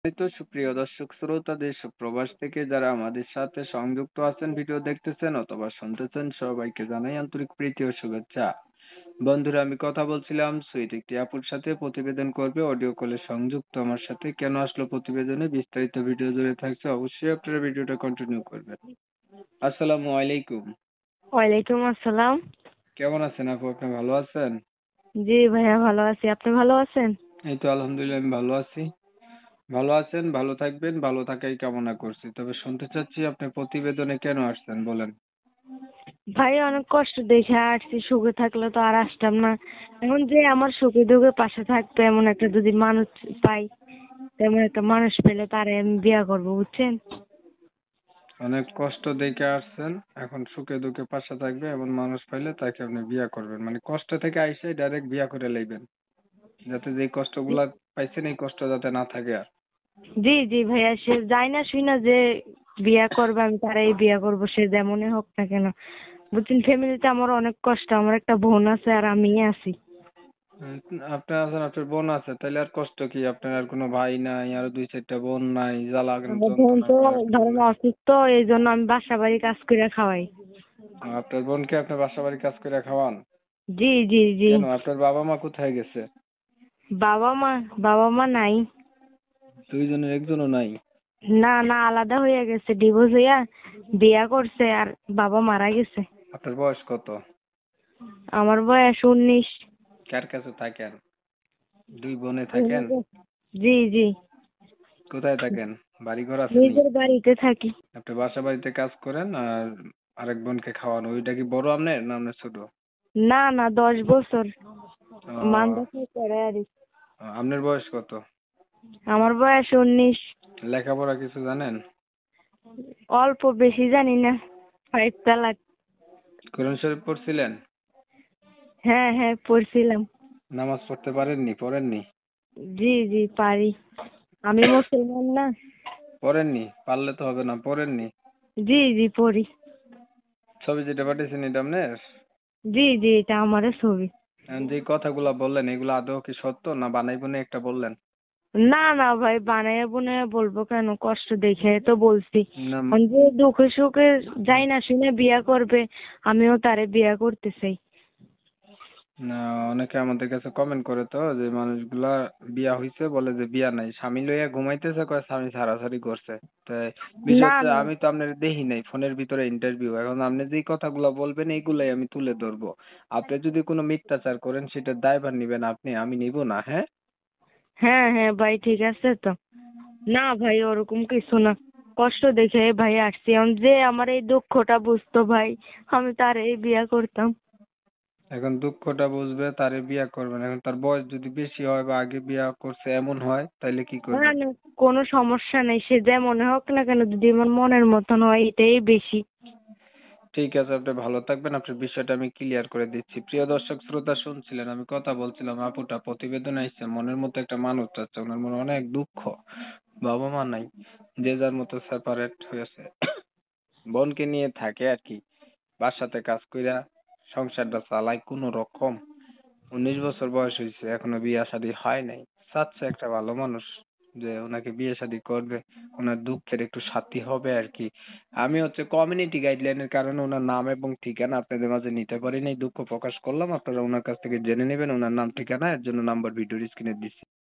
এই তো সুপ্রিয় দর্শক শ্রোতা দেশ ও প্রবাস থেকে যারা আমাদের সাথে সংযুক্ত আছেন, ভিডিও দেখতেছেন অথবা শুনতেছেন, সবাইকে জানাই আন্তরিক প্রীতি ও শুভেচ্ছা। বন্ধুরা, আমি কথা বলছিলাম সুইট একটি আপুর সাথে, প্রতিবেদন করবে অডিও কলে সংযুক্ত আমার সাথে। কেন আসলো প্রতিবেদনে, বিস্তারিত ভিডিও জুড়ে থাকছে, অবশ্যই আপনারা ভিডিওটা কন্টিনিউ করবেন। আসসালামু আলাইকুম। ওয়ালাইকুম আসসালাম। কেমন আছেন আপু? আপনি ভালো আছেন? জি ভাইয়া, ভালো আছি। আপনি ভালো আছেন? এই তো আলহামদুলিল্লাহ, আমি ভালো আছি। ভালো আছেন, ভালো থাকবেন, ভালো থাকাই কামনা করছি। তবে শুনতে চাচ্ছি আপনি প্রতিবেদনে কেন আসছেন, বলেন। ভাই, অনেক কষ্ট দেখে আসছি। সুখে থাকলে তো আর আসতাম না। এখন যে আমার সুখে দুঃখে পাশে থাকতো এমন একটা যদি মানুষ পাই, তেমন একটা মানুষ পেলে তারে আমি বিয়ে করবো, বুঝছেন? অনেক কষ্ট দেখে আসছেন, এখন সুখে দুঃখে পাশে থাকবে এমন মানুষ পাইলে তাকে আপনি বিয়া করবেন, মানে কষ্ট থেকে আইসে ডাইরেক্ট বিয়া করে লইবেন, যাতে যে কষ্টগুলা পাইছেন এই কষ্ট যাতে না থাকে আর। জি জি ভাইয়া, সে যাই না শুই না যে বিয়ে করবে, আমি তারাই বিয়ে করবো, সে যেমনই হোক না কেন। বুঝছেন, ফ্যামিলিতে আমার অনেক কষ্ট। আমার একটা বোন আছে আর আমি আছি। আপনার আছেন, আপনার বোন আছে, তাইলে আর কষ্ট কি? আপনার আর কোনো ভাই নাই, আর দুই চারটা বোন নাই, জ্বালা আমার বোন যন্ত্রণা তো করার কিছু ধরেন নাই? অসুস্থ, এই জন্য আমি বাসা বাড়ি কাজ করে খাওয়াই। আপনার বোনকে আপনি বাসা বাড়ি কাজ করে খাওয়ান? জি জি জি। কেন, আপনার বাবা মা কোথায় গেছে? বাবা মা, বাবা মা নাই। দুইজনের একজনও নাই? না না, আলাদা হয়ে গেছে, ডিভোর্স হইয়া বিয়া করছে আর বাবা মারা গেছে। আপনার বয়স কত? আমার বয়স 19। কার কাছে থাকেন? দুই বোনে থাকেন? জি জি। কোথায় থাকেন? বাড়ি ঘর আসেনি? নিজের বাড়িতে থাকি। আপনি বাসা বাড়িতে কাজ করেন আর আরেক বোনকে খাওয়ান, ওইটা কি বড় আপনার না আপনার ছোট? না না, 10 বছর। ও, মাদ্রাসায় পড়ে আর কি। আপনার বয়স কত? আমার বয়স 19। লেখাপড়া কিছু জানেন? অল্প, বেশি জানি না। 5 তালাক। কোরআন শরীফ পড়ছিলেন? হ্যাঁ হ্যাঁ, পড়ছিলাম। নামাজ পড়তে পারেননি, পড়েননি? জি জি, পারি। আমি মুসলমান না। পড়েননি, পারলে তো হবে না, পড়েননি? জি জি, পড়ি। ছবি যেটা পাঠিয়েছেন এটা আপনার? জি জি, এটা আমারও ছবি। এখন যে কথাগুলা বললেন এগুলো আদৌ কি সত্য, না বানাই বুনে একটা বললেন? না না ভাই, বানায় বুনায় বলবো কেন? কষ্ট দেখে তো বলছি। না, আমি যে দুঃখে সুখে যাই না শুনে বিয়া করবে, আমিও তারে বিয়া করতে চাই। না, অনেকে আমাদের কাছে কমেন্ট করে তো, যে মানুষগুলা বিয়া হইছে বলে যে বিয়া নাই, স্বামী লইয়া ঘুমাইতেছে, কয় স্বামী ছাড়াছাড়ি করছে। তাই বিষয় না হচ্ছে, না। আমি তো আপনার দেখি নাই, ফোনের ভিতরে ইন্টারভিউ, এখন আপনি যেই কথাগুলো বলবেন এইগুলাই আমি তুলে ধরবো। আপনি যদি কোনো মিথ্যাচার করেন সেটার দায়ভার নিবেন আপনি, আমি নিব না, হ্যাঁ? হ্যাঁ হ্যাঁ ভাই, ঠিক আছে তো। না ভাই, ওরকম কিছু না। কষ্ট দেখে ভাই আসছি। যে আমার এই দুঃখটা বুঝতো ভাই, আমি তারে বিয়া করতাম। এখন দুঃখটা বুঝবে, তারে বিয়া করবেন। এখন তার বয়স যদি বেশি হয় বা আগে বিয়া করছে এমন হয়, তাইলে কি না করবেন? না, কোনো সমস্যা নেই। সে যেমন হোক না কেন, যদি আমার মনের মতন হয় এটাই বেশি। ঠিক আছে, আপনি ভালো থাকবেন, আপনার বিষয়টা আমি ক্লিয়ার করে দিচ্ছি। প্রিয় দর্শক শ্রোতা, শুনছিলেন আমি কথা বলছিলাম, আপুটা প্রতিবেদন আইসে, মনের মতো একটা মানুষ চাচ্ছে, ওনার মনে অনেক দুঃখ, বাবা মা নাই, যে যার মতো সেপারেট হয়েছে, বোনকে নিয়ে থাকে আর কি, বাসাতে কাজ কইরা সংসারটা চালায় কোনো রকম। 19 বছর বয়স হয়েছে, এখনো বিয়ে শাদী হয় নাই। চাচ্ছে একটা ভালো মানুষ যে ওনাকে বিয়ে শাদী করবে, ওনার দুঃখের একটু সাথী হবে আর কি। আমি হচ্ছে কমিউনিটি গাইডলাইনের কারণে ওনার নাম এবং ঠিকানা আপনাদের মাঝে নিতে পারি নাই, দুঃখ প্রকাশ করলাম। আপনারা ওনার কাছ থেকে জেনে নেবেন ওনার নাম ঠিকানা, এর জন্য নাম্বার ভিডিওর স্ক্রিনে দিচ্ছি।